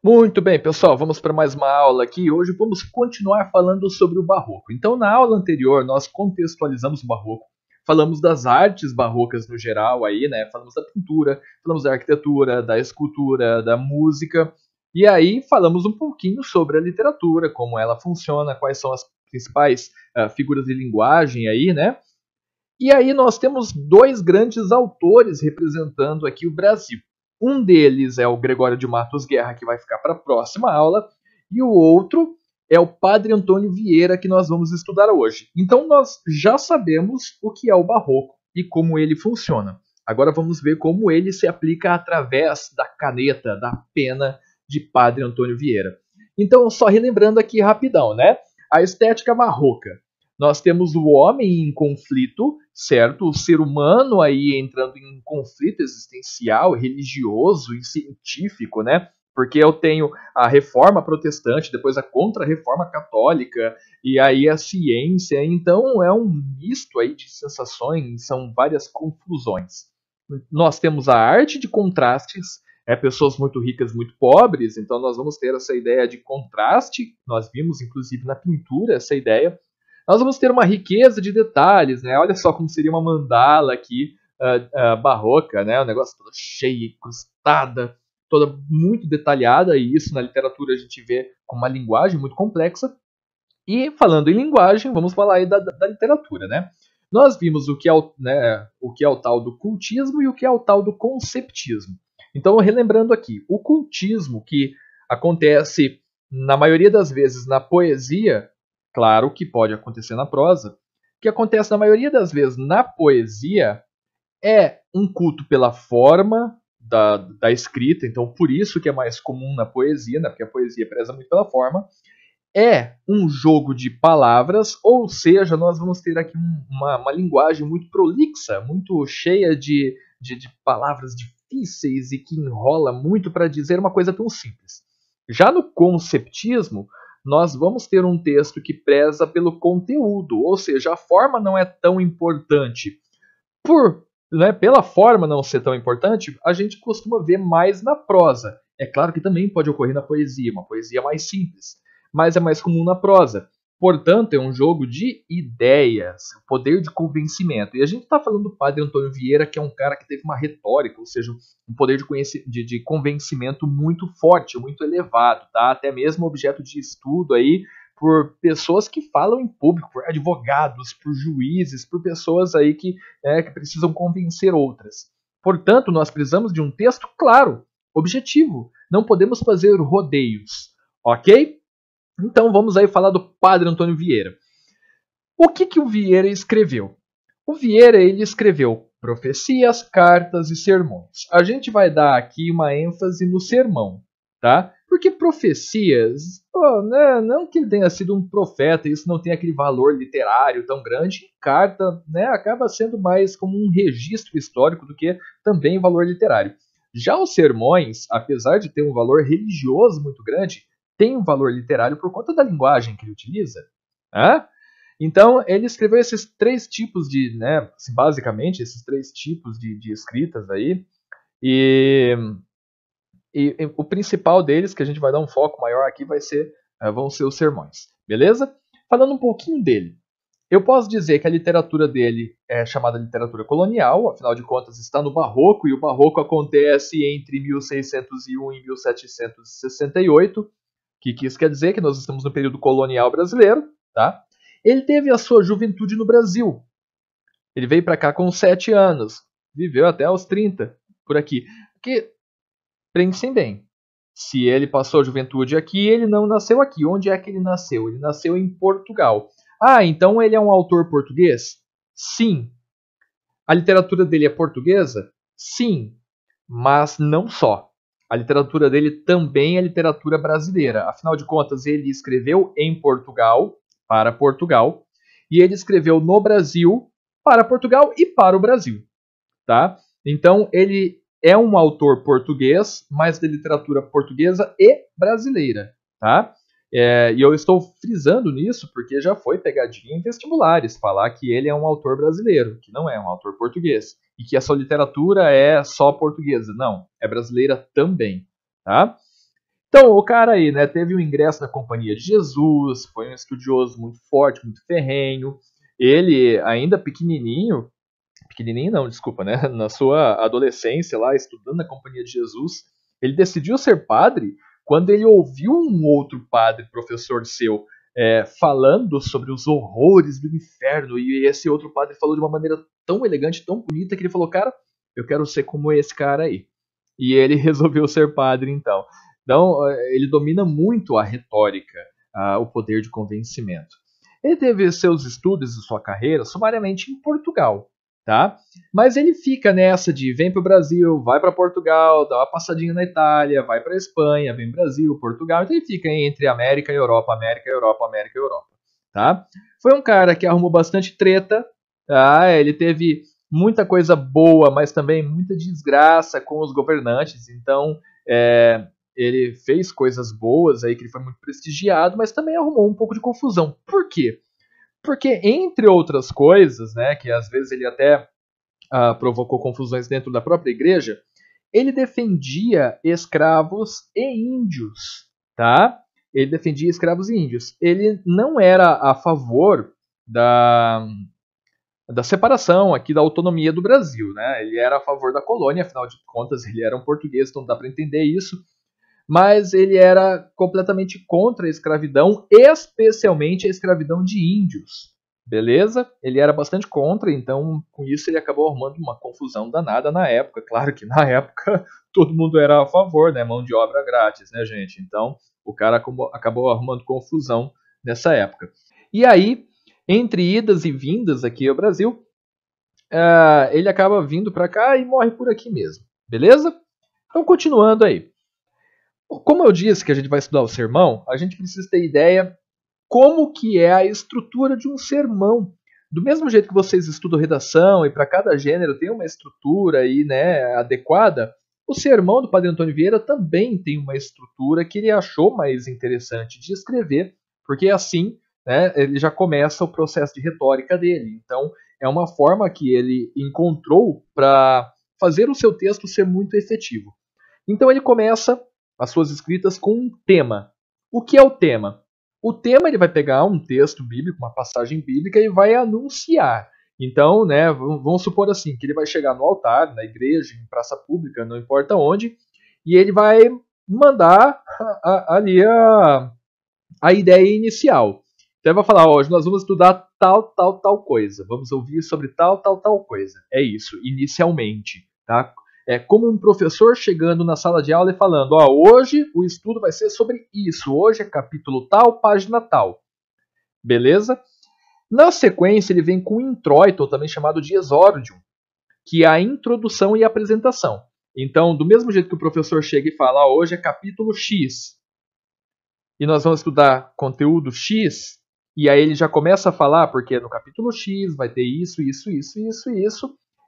Muito bem, pessoal, vamos para mais uma aula aqui. Hoje vamos continuar falando sobre o Barroco. Então, na aula anterior, nós contextualizamos o Barroco, falamos das artes barrocas no geral, aí, né? Falamos da pintura, falamos da arquitetura, da escultura, da música, e aí falamos um pouquinho sobre a literatura, como ela funciona, quais são as principais figuras de linguagem aí, né? E aí nós temos dois grandes autores representando aqui o Brasil. Um deles é o Gregório de Matos Guerra, que vai ficar para a próxima aula, e o outro é o Padre Antônio Vieira, que nós vamos estudar hoje. Então nós já sabemos o que é o Barroco e como ele funciona. Agora vamos ver como ele se aplica através da caneta, da pena de Padre Antônio Vieira. Então, só relembrando aqui rapidão, né? A estética barroca. Nós temos o homem em conflito, certo? O ser humano aí entrando em conflito existencial, religioso e científico, né? Porque eu tenho a reforma protestante, depois a contra-reforma católica, e aí a ciência. Então é um misto aí de sensações, são várias confusões. Nós temos a arte de contrastes, pessoas muito ricas, muito pobres, então nós vamos ter essa ideia de contraste. Nós vimos, inclusive, na pintura essa ideia. Nós vamos ter uma riqueza de detalhes, né? Olha só como seria uma mandala aqui, barroca, né? O negócio todo cheio, incrustada, toda muito detalhada, e isso na literatura a gente vê com uma linguagem muito complexa. E falando em linguagem, vamos falar aí da literatura, né? Nós vimos o que é o tal do cultismo e o que é o tal do conceptismo. Então, relembrando aqui, o cultismo que acontece na maioria das vezes na poesia, claro que pode acontecer na prosa, o que acontece na maioria das vezes na poesia é um culto pela forma da escrita, então por isso que é mais comum na poesia, né? Porque a poesia preza muito pela forma, é um jogo de palavras, ou seja, nós vamos ter aqui uma linguagem muito prolixa, muito cheia de palavras difíceis e que enrola muito para dizer uma coisa tão simples. Já no conceptismo, nós vamos ter um texto que preza pelo conteúdo, ou seja, a forma não é tão importante. Pela forma não ser tão importante, a gente costuma ver mais na prosa. É claro que também pode ocorrer na poesia, uma poesia mais simples, mas é mais comum na prosa. Portanto, é um jogo de ideias, poder de convencimento. E a gente está falando do Padre Antônio Vieira, que é um cara que teve uma retórica, ou seja, um poder de convencimento muito forte, muito elevado, tá? Até mesmo objeto de estudo aí por pessoas que falam em público, por advogados, por juízes, por pessoas aí que precisam convencer outras. Portanto, nós precisamos de um texto claro, objetivo. Não podemos fazer rodeios, ok? Então vamos aí falar do Padre Antônio Vieira. O que o Vieira escreveu? O Vieira ele escreveu profecias, cartas e sermões. A gente vai dar aqui uma ênfase no sermão, tá? Porque profecias, né, não que ele tenha sido um profeta, isso não tem aquele valor literário tão grande. Carta, né, acaba sendo mais como um registro histórico do que também valor literário. Já os sermões, apesar de ter um valor religioso muito grande, tem um valor literário por conta da linguagem que ele utiliza. Né? Então, ele escreveu esses três tipos né, basicamente, esses três tipos de escritas aí, e, e o principal deles, que a gente vai dar um foco maior aqui, vão ser os sermões, beleza? Falando um pouquinho dele, eu posso dizer que a literatura dele é chamada literatura colonial, afinal de contas está no Barroco, e o Barroco acontece entre 1601 e 1768, que isso quer dizer que nós estamos no período colonial brasileiro, tá? Ele teve a sua juventude no Brasil. Ele veio para cá com 7 anos, viveu até os 30 por aqui. Porque, pensem bem, se ele passou a juventude aqui, ele não nasceu aqui. Onde é que ele nasceu? Ele nasceu em Portugal. Ah, então ele é um autor português? Sim. A literatura dele é portuguesa? Sim. Mas não só. A literatura dele também é literatura brasileira. Afinal de contas, ele escreveu em Portugal, para Portugal, e ele escreveu no Brasil, para Portugal e para o Brasil. Tá? Então, ele é um autor português, mas de literatura portuguesa e brasileira. Tá? E eu estou frisando nisso porque já foi pegadinha em vestibulares falar que ele é um autor brasileiro, que não é um autor português, e que a sua literatura é só portuguesa. Não, é brasileira também. Tá? Então, o cara aí, né, teve o ingresso na Companhia de Jesus, foi um estudioso muito forte, muito ferrenho. Ele, ainda pequenininho não, desculpa, né, na sua adolescência lá, estudando na Companhia de Jesus, ele decidiu ser padre quando ele ouviu um outro padre, professor seu, falando sobre os horrores do inferno, e esse outro padre falou de uma maneira tão elegante, tão bonita, que ele falou, cara, eu quero ser como esse cara aí. E ele resolveu ser padre, então. Então, ele domina muito a retórica, o poder de convencimento. Ele teve seus estudos e sua carreira sumariamente em Portugal, tá? Mas ele fica nessa de vem para o Brasil, vai para Portugal, dá uma passadinha na Itália, vai para Espanha, vem Brasil, Portugal. Então ele fica entre América e Europa, América e Europa, América e Europa, tá? Foi um cara que arrumou bastante treta, tá? Ele teve muita coisa boa, mas também muita desgraça com os governantes. Então, ele fez coisas boas aí, que ele foi muito prestigiado, mas também arrumou um pouco de confusão. Por quê? Porque, entre outras coisas, né, que às vezes ele até provocou confusões dentro da própria igreja, ele defendia escravos e índios, tá? Ele defendia escravos e índios. Ele não era a favor da separação aqui da autonomia do Brasil, né? Ele era a favor da colônia, afinal de contas ele era um português, então dá para entender isso. Mas ele era completamente contra a escravidão, especialmente a escravidão de índios. Beleza? Ele era bastante contra, então com isso ele acabou arrumando uma confusão danada na época. Claro que na época todo mundo era a favor, né? Mão de obra grátis, né, gente? Então o cara acabou arrumando confusão nessa época. E aí, entre idas e vindas aqui ao Brasil, ele acaba vindo para cá e morre por aqui mesmo. Beleza? Então, continuando aí. Como eu disse que a gente vai estudar o sermão, a gente precisa ter ideia como que é a estrutura de um sermão. Do mesmo jeito que vocês estudam redação e para cada gênero tem uma estrutura aí, né, adequada, o sermão do Padre Antônio Vieira também tem uma estrutura que ele achou mais interessante de escrever, porque assim, né, ele já começa o processo de retórica dele. Então, é uma forma que ele encontrou para fazer o seu texto ser muito efetivo. Então, ele começa as suas escritas com um tema. O que é o tema? O tema, ele vai pegar um texto bíblico, uma passagem bíblica e vai anunciar. Então, né, vamos supor assim, que ele vai chegar no altar, na igreja, em praça pública, não importa onde, e ele vai mandar ali a ideia inicial. Então ele vai falar, hoje nós vamos estudar tal coisa, vamos ouvir sobre tal coisa. É isso, inicialmente, tá? É como um professor chegando na sala de aula e falando, hoje o estudo vai ser sobre isso, hoje é capítulo tal, página tal. Beleza? Na sequência, ele vem com o introito, também chamado de exórdio, que é a introdução e a apresentação. Então, do mesmo jeito que o professor chega e fala, hoje é capítulo X, e nós vamos estudar conteúdo X, e aí ele já começa a falar, porque no capítulo X vai ter isso,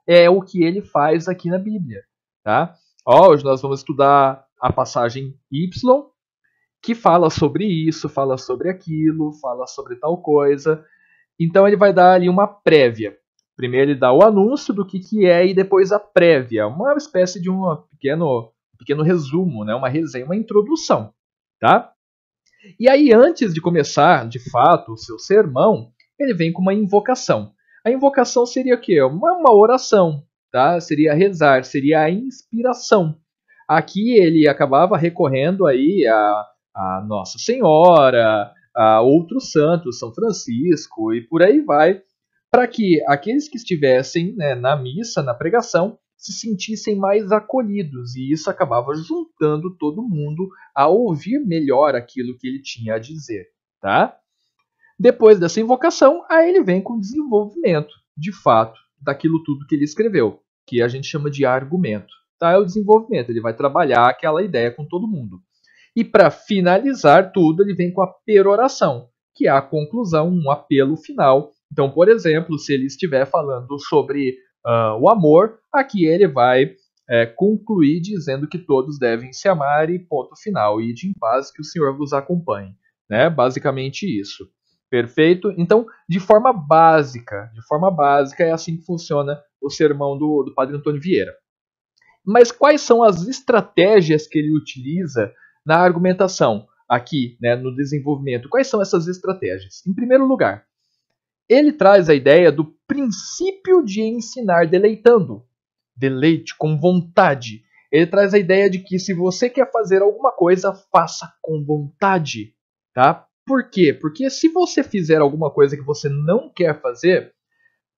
é o que ele faz aqui na Bíblia. Tá? Hoje nós vamos estudar a passagem Y, que fala sobre isso, fala sobre aquilo, fala sobre tal coisa. Então ele vai dar ali uma prévia. Primeiro ele dá o anúncio do que é e depois a prévia, uma espécie de um pequeno resumo, né? Uma resenha, uma introdução. Tá? E aí, antes de começar, de fato, o seu sermão, ele vem com uma invocação. A invocação seria o quê? Uma oração, tá? Seria rezar, seria a inspiração. Aqui ele acabava recorrendo aí a Nossa Senhora, a outros santos, São Francisco e por aí vai, para que aqueles que estivessem, né, na missa, na pregação, se sentissem mais acolhidos, e isso acabava juntando todo mundo a ouvir melhor aquilo que ele tinha a dizer, tá? Depois dessa invocação, aí ele vem com o desenvolvimento, de fato, daquilo tudo que ele escreveu, que a gente chama de argumento, tá? É o desenvolvimento, ele vai trabalhar aquela ideia com todo mundo. E para finalizar tudo, ele vem com a peroração, que é a conclusão, um apelo final. Então, por exemplo, se ele estiver falando sobre o amor, aqui ele vai concluir dizendo que todos devem se amar e ponto final. Ide em paz, que o Senhor vos acompanhe. Né? Basicamente isso. Perfeito? Então, de forma básica é assim que funciona o sermão do Padre Antônio Vieira. Mas quais são as estratégias que ele utiliza na argumentação, aqui, né, no desenvolvimento, quais são essas estratégias? Em primeiro lugar, ele traz a ideia do princípio de ensinar deleitando. Deleite com vontade. Ele traz a ideia de que se você quer fazer alguma coisa, faça com vontade. Tá? Por quê? Porque se você fizer alguma coisa que você não quer fazer,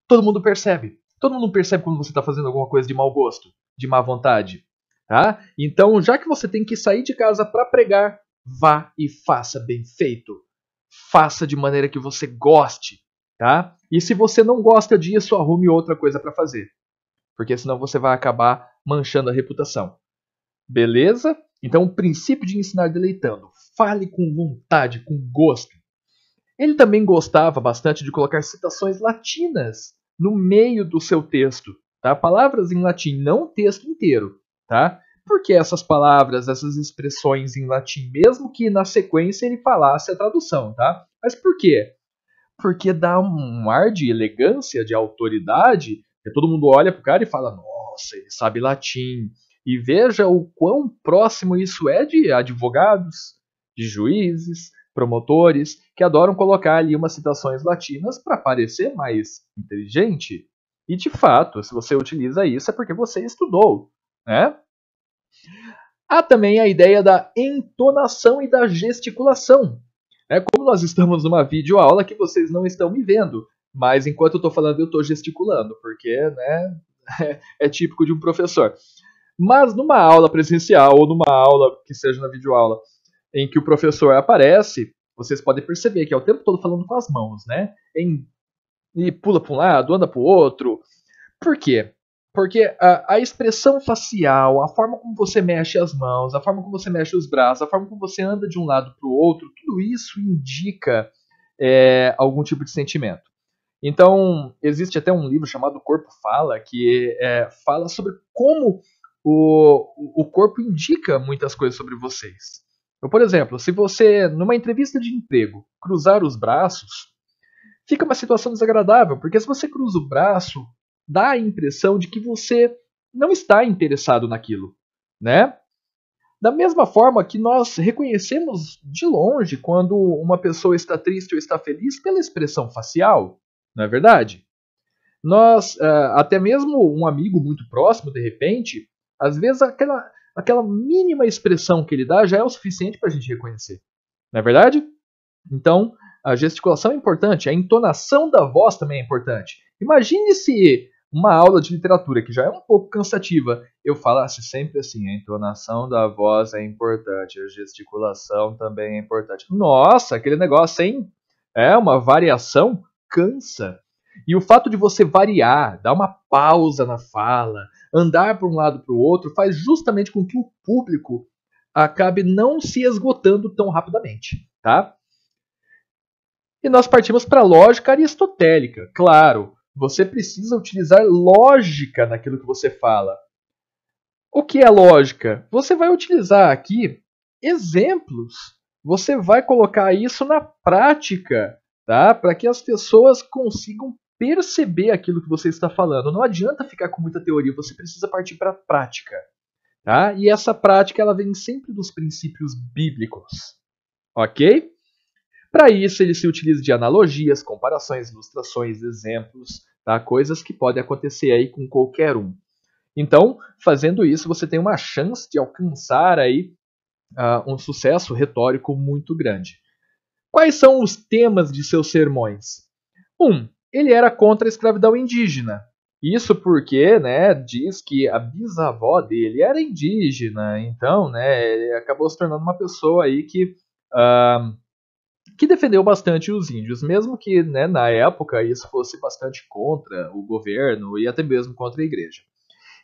todo mundo percebe. Todo mundo percebe quando você está fazendo alguma coisa de mau gosto, de má vontade. Tá? Então, já que você tem que sair de casa para pregar, vá e faça bem feito. Faça de maneira que você goste. Tá? E se você não gosta disso, arrume outra coisa para fazer. Porque senão você vai acabar manchando a reputação. Beleza? Então, o princípio de ensinar deleitando. Fale com vontade, com gosto. Ele também gostava bastante de colocar citações latinas no meio do seu texto. Tá? Palavras em latim, não o texto inteiro. Tá? Por que essas palavras, essas expressões em latim, mesmo que na sequência ele falasse a tradução? Tá? Mas por quê? Porque dá um ar de elegância, de autoridade, que todo mundo olha pro cara e fala, nossa, ele sabe latim. E veja o quão próximo isso é de advogados, de juízes, promotores, que adoram colocar ali umas citações latinas para parecer mais inteligente. E de fato, se você utiliza isso é porque você estudou, né? Há também a ideia da entonação e da gesticulação. Como nós estamos numa videoaula que vocês não estão me vendo, mas enquanto eu estou falando eu estou gesticulando, porque né, é típico de um professor. Mas numa aula presencial ou numa aula que seja na videoaula em que o professor aparece, vocês podem perceber que é o tempo todo falando com as mãos, né? E pula para um lado, anda para o outro. Por quê? Porque a expressão facial, a forma como você mexe as mãos, a forma como você mexe os braços, a forma como você anda de um lado para o outro, tudo isso indica algum tipo de sentimento. Então, existe até um livro chamado O Corpo Fala, que fala sobre como o corpo indica muitas coisas sobre vocês. Então, por exemplo, se você, numa entrevista de emprego, cruzar os braços, fica uma situação desagradável, porque se você cruza o braço, dá a impressão de que você não está interessado naquilo, né? Da mesma forma que nós reconhecemos de longe quando uma pessoa está triste ou está feliz pela expressão facial, não é verdade? Nós, até mesmo um amigo muito próximo, de repente, às vezes aquela mínima expressão que ele dá já é o suficiente para a gente reconhecer, não é verdade? Então, a gesticulação é importante, a entonação da voz também é importante. Imagine se uma aula de literatura, que já é um pouco cansativa, eu falasse sempre assim, a entonação da voz é importante, a gesticulação também é importante. Nossa, aquele negócio, hein? Uma variação cansa. E o fato de você variar, dar uma pausa na fala, andar para um lado para o outro, faz justamente com que o público acabe não se esgotando tão rapidamente, tá? E nós partimos para a lógica aristotélica. Claro, você precisa utilizar lógica naquilo que você fala. O que é lógica? Você vai utilizar aqui exemplos. Você vai colocar isso na prática, tá? Para que as pessoas consigam perceber aquilo que você está falando. Não adianta ficar com muita teoria, você precisa partir para a prática, tá? E essa prática ela vem sempre dos princípios bíblicos, ok? Para isso, ele se utiliza de analogias, comparações, ilustrações, exemplos, tá? Coisas que podem acontecer aí com qualquer um. Então, fazendo isso, você tem uma chance de alcançar aí um sucesso retórico muito grande. Quais são os temas de seus sermões? Ele era contra a escravidão indígena. Isso porque, né, diz que a bisavó dele era indígena, então, né, ele acabou se tornando uma pessoa aí que defendeu bastante os índios, mesmo que, né, na época isso fosse bastante contra o governo e até mesmo contra a igreja.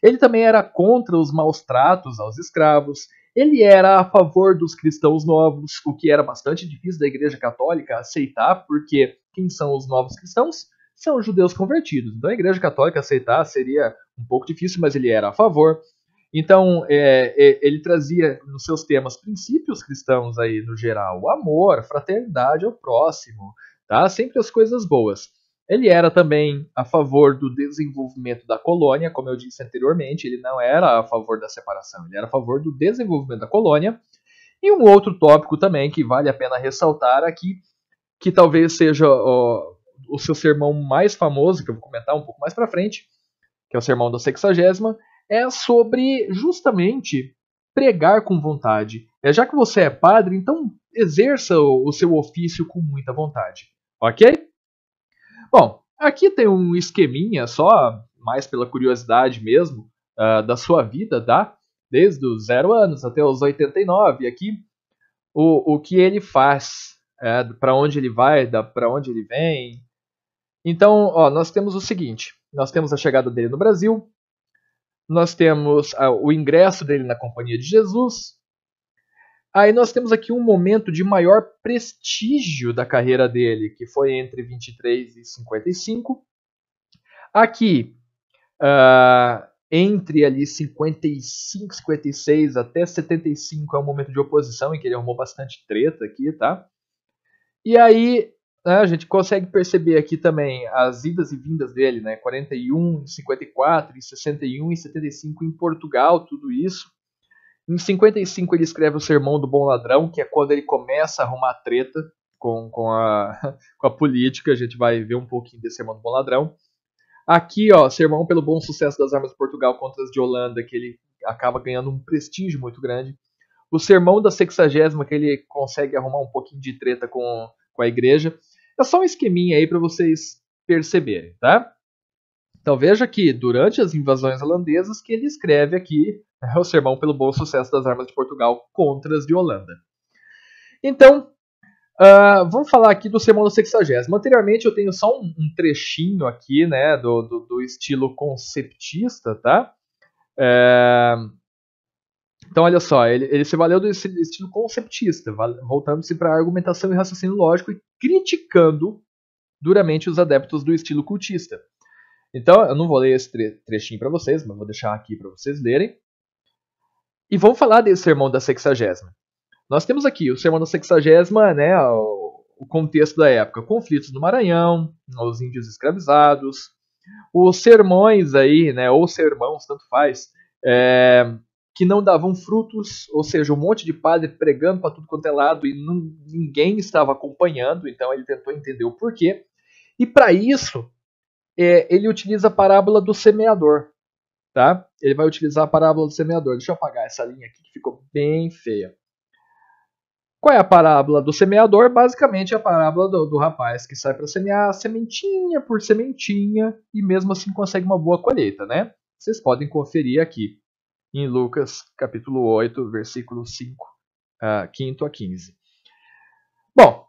Ele também era contra os maus tratos aos escravos, ele era a favor dos cristãos novos, o que era bastante difícil da igreja católica aceitar, porque quem são os novos cristãos? São os judeus convertidos. Então a igreja católica aceitar seria um pouco difícil, mas ele era a favor. Então, ele trazia nos seus temas princípios cristãos aí no geral, o amor, fraternidade ao próximo, tá? Sempre as coisas boas. Ele era também a favor do desenvolvimento da colônia, como eu disse anteriormente, ele não era a favor da separação, ele era a favor do desenvolvimento da colônia. E um outro tópico também que vale a pena ressaltar aqui, que talvez seja o seu sermão mais famoso, que eu vou comentar um pouco mais para frente, que é o sermão da 60ª, é sobre justamente pregar com vontade. Já que você é padre, então exerça o seu ofício com muita vontade. Ok? Bom, aqui tem um esqueminha só, mais pela curiosidade mesmo, da sua vida, tá? Desde os 0 anos até os 89, aqui o que ele faz, para onde ele vai, para onde ele vem. Então, nós temos o seguinte, nós temos a chegada dele no Brasil, nós temos o ingresso dele na Companhia de Jesus, aí nós temos aqui um momento de maior prestígio da carreira dele, que foi entre 23 e 55. Aqui, entre ali 55, 56 até 75 é um momento de oposição em que ele arrumou bastante treta aqui, tá? E aí a gente consegue perceber aqui também as idas e vindas dele, né? 41, 54, 61 e 75 em Portugal, tudo isso. Em 55 ele escreve o Sermão do Bom Ladrão, que é quando ele começa a arrumar treta com a política. A gente vai ver um pouquinho desse Sermão do Bom Ladrão. Aqui, Sermão pelo Bom Sucesso das Armas de Portugal contra as de Holanda, que ele acaba ganhando um prestígio muito grande. O Sermão da 60ª, que ele consegue arrumar um pouquinho de treta com a igreja. É só um esqueminha aí para vocês perceberem, tá? Então veja que durante as invasões holandesas que ele escreve aqui o Sermão pelo Bom Sucesso das Armas de Portugal contra as de Holanda. Então, vamos falar aqui do Sermão da 60ª. Anteriormente eu tenho só um trechinho aqui, né, do estilo conceptista, tá? Então, olha só, ele se valeu do estilo conceptista, voltando-se para a argumentação e raciocínio lógico e criticando duramente os adeptos do estilo cultista. Então, eu não vou ler esse trechinho para vocês, mas vou deixar aqui para vocês lerem. E vamos falar desse Sermão da 60ª. Nós temos aqui o Sermão da 60ª, né, o contexto da época, conflitos no Maranhão, os índios escravizados, os sermões aí, né, ou sermãos, tanto faz, que não davam frutos, ou seja, um monte de padre pregando para tudo quanto é lado e ninguém estava acompanhando, então ele tentou entender o porquê. E para isso, ele utiliza a parábola do semeador. Tá? Ele vai utilizar a parábola do semeador. Deixa eu apagar essa linha aqui que ficou bem feia. Qual é a parábola do semeador? Basicamente é a parábola do rapaz que sai para semear sementinha por sementinha e mesmo assim consegue uma boa colheita, né? Vocês podem conferir aqui em Lucas capítulo 8, versículo 5, 5 a 15. Bom,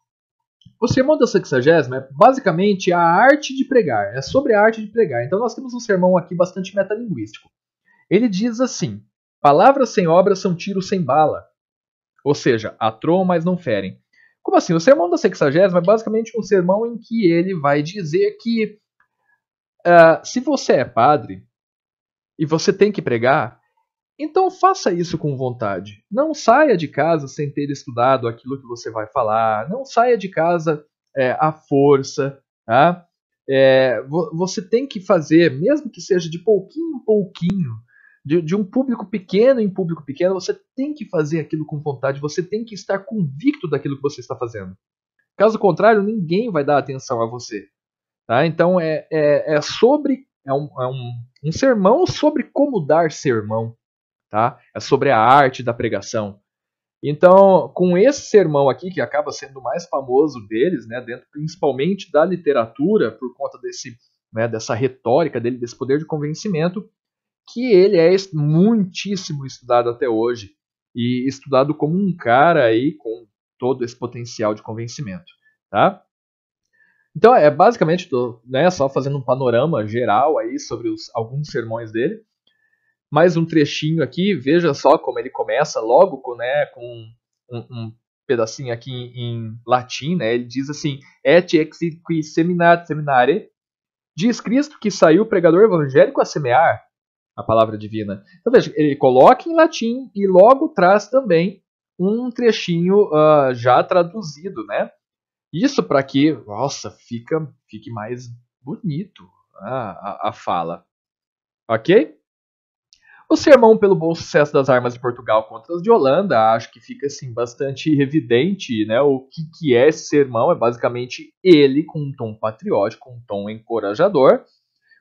o Sermão da 60ª é basicamente a arte de pregar, é sobre a arte de pregar. Então nós temos um sermão aqui bastante metalinguístico. Ele diz assim: palavras sem obras são tiros sem bala. Ou seja, atroam, mas não ferem. Como assim? O Sermão da 60ª é basicamente um sermão em que ele vai dizer que se você é padre e você tem que pregar, então faça isso com vontade. Não saia de casa sem ter estudado aquilo que você vai falar. Não saia de casa à força. Tá? Você tem que fazer, mesmo que seja de pouquinho em pouquinho, de um público pequeno em público pequeno, você tem que fazer aquilo com vontade. Você tem que estar convicto daquilo que você está fazendo. Caso contrário, ninguém vai dar atenção a você. Tá? Então é um sermão sobre como dar sermão. Tá? É sobre a arte da pregação. Então, com esse sermão aqui, que acaba sendo o mais famoso deles, né, dentro principalmente da literatura, por conta dessa retórica dele, desse poder de convencimento, que ele é muitíssimo estudado até hoje, e estudado como um cara aí com todo esse potencial de convencimento. Tá? Então, basicamente, só fazendo um panorama geral aí sobre alguns sermões dele. Mais um trechinho aqui, veja só como ele começa logo com um pedacinho aqui em latim, né? Ele diz assim: Et exit qui seminare, diz Cristo que saiu o pregador evangélico a semear a palavra divina. Então veja, ele coloca em latim e logo traz também um trechinho já traduzido, né? Isso para que, fique mais bonito a fala. Ok? O sermão pelo bom sucesso das armas de Portugal contra as de Holanda, acho que fica assim bastante evidente, né? O que é esse sermão? É basicamente ele com um tom patriótico, um tom encorajador,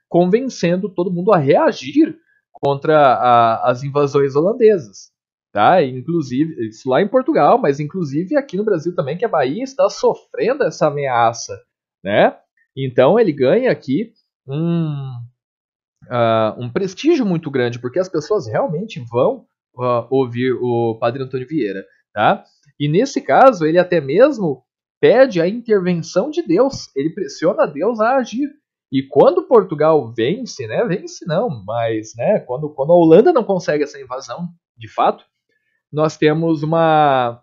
convencendo todo mundo a reagir contra as invasões holandesas. Tá? Inclusive, isso lá em Portugal, mas inclusive aqui no Brasil também, que a Bahia está sofrendo essa ameaça. Né? Então ele ganha aqui um prestígio muito grande, porque as pessoas realmente vão ouvir o Padre Antônio Vieira. Tá? E nesse caso, ele até mesmo pede a intervenção de Deus, ele pressiona Deus a agir. E quando Portugal vence, né, vence não, mas né, quando a Holanda não consegue essa invasão, de fato, nós temos uma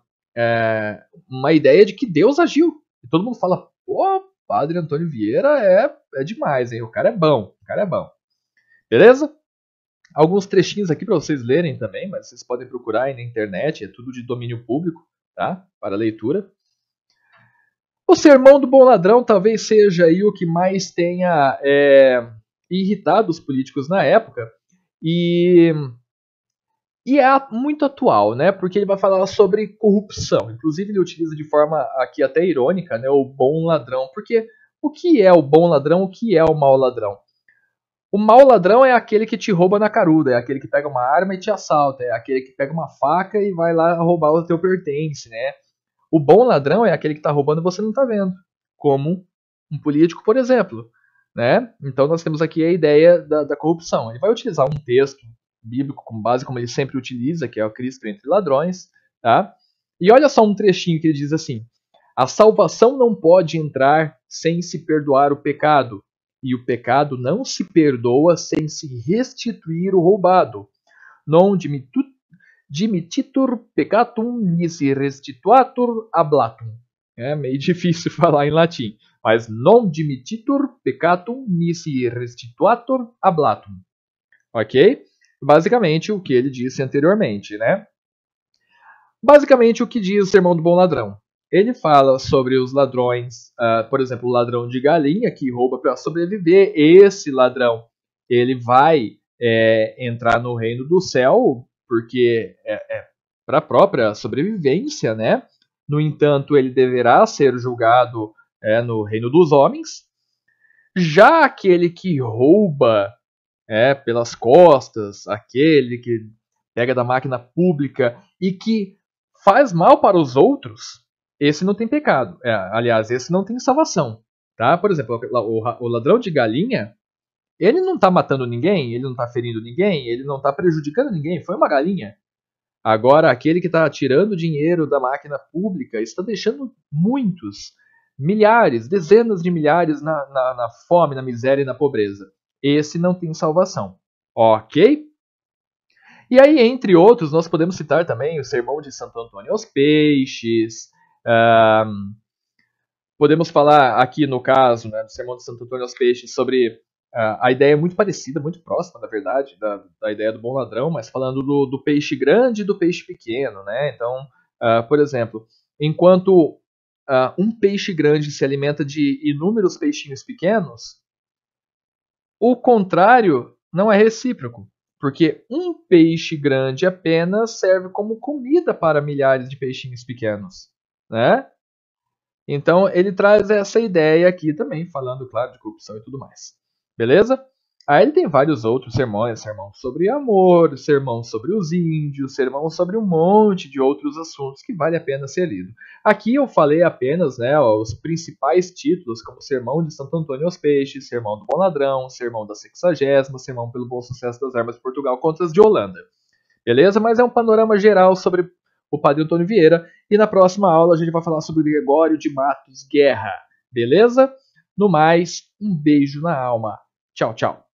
ideia de que Deus agiu. E todo mundo fala, pô, Padre Antônio Vieira é demais, hein? O cara é bom, o cara é bom. Beleza? Alguns trechinhos aqui para vocês lerem também, mas vocês podem procurar aí na internet, é tudo de domínio público, tá? Para leitura. O Sermão do Bom Ladrão talvez seja aí o que mais tenha irritado os políticos na época e é muito atual, né? Porque ele vai falar sobre corrupção. Inclusive ele utiliza de forma aqui até irônica, né? O bom ladrão. Porque o que é o bom ladrão? O que é o mau ladrão? O mau ladrão é aquele que te rouba na caruda, é aquele que pega uma arma e te assalta, é aquele que pega uma faca e vai lá roubar o teu pertence, né? O bom ladrão é aquele que está roubando e você não está vendo, como um político, por exemplo. Né? Então nós temos aqui a ideia da corrupção. Ele vai utilizar um texto bíblico como base, como ele sempre utiliza, que é o Cristo entre ladrões. Tá? E olha só um trechinho que ele diz assim: a salvação não pode entrar sem se perdoar o pecado, e o pecado não se perdoa sem se restituir o roubado. Non dimititur peccatum nisi restituatur ablatum. É meio difícil falar em latim, mas non dimititur peccatum nisi restituatur ablatum. Ok? Basicamente o que ele disse anteriormente, né? Basicamente o que diz o Sermão do Bom Ladrão. Ele fala sobre os ladrões, por exemplo, o ladrão de galinha que rouba para sobreviver. Esse ladrão, ele vai entrar no reino do céu porque é para a própria sobrevivência, né? No entanto, ele deverá ser julgado no reino dos homens. Já aquele que rouba pelas costas, aquele que pega da máquina pública e que faz mal para os outros, esse não tem pecado. Aliás, esse não tem salvação. Tá? Por exemplo, o ladrão de galinha, ele não está matando ninguém, ele não está ferindo ninguém, ele não está prejudicando ninguém, foi uma galinha. Agora, aquele que está tirando dinheiro da máquina pública está deixando muitos, milhares, dezenas de milhares na fome, na miséria e na pobreza. Esse não tem salvação. Ok? E aí, entre outros, nós podemos citar também o Sermão de Santo Antônio aos Peixes. Podemos falar aqui, no caso, né, do Sermão de Santo Antônio aos Peixes, sobre a ideia muito parecida, muito próxima, na verdade, da ideia do bom ladrão, mas falando do peixe grande e do peixe pequeno. Né? Então, por exemplo, enquanto um peixe grande se alimenta de inúmeros peixinhos pequenos, o contrário não é recíproco. Porque um peixe grande apenas serve como comida para milhares de peixinhos pequenos. Né? Então ele traz essa ideia aqui também, falando, claro, de corrupção e tudo mais. Beleza? Aí ele tem vários outros sermões, sermão sobre amor, sermão sobre os índios, sermão sobre um monte de outros assuntos que vale a pena ser lido. Aqui eu falei apenas os principais títulos, como Sermão de Santo Antônio aos Peixes, Sermão do Bom Ladrão, Sermão da Sexagésima, Sermão pelo Bom Sucesso das Armas de Portugal contra as de Holanda. Beleza? Mas é um panorama geral sobre o Padre Antônio Vieira, e na próxima aula a gente vai falar sobre Gregório de Matos Guerra. Beleza? No mais, um beijo na alma. Tchau, tchau.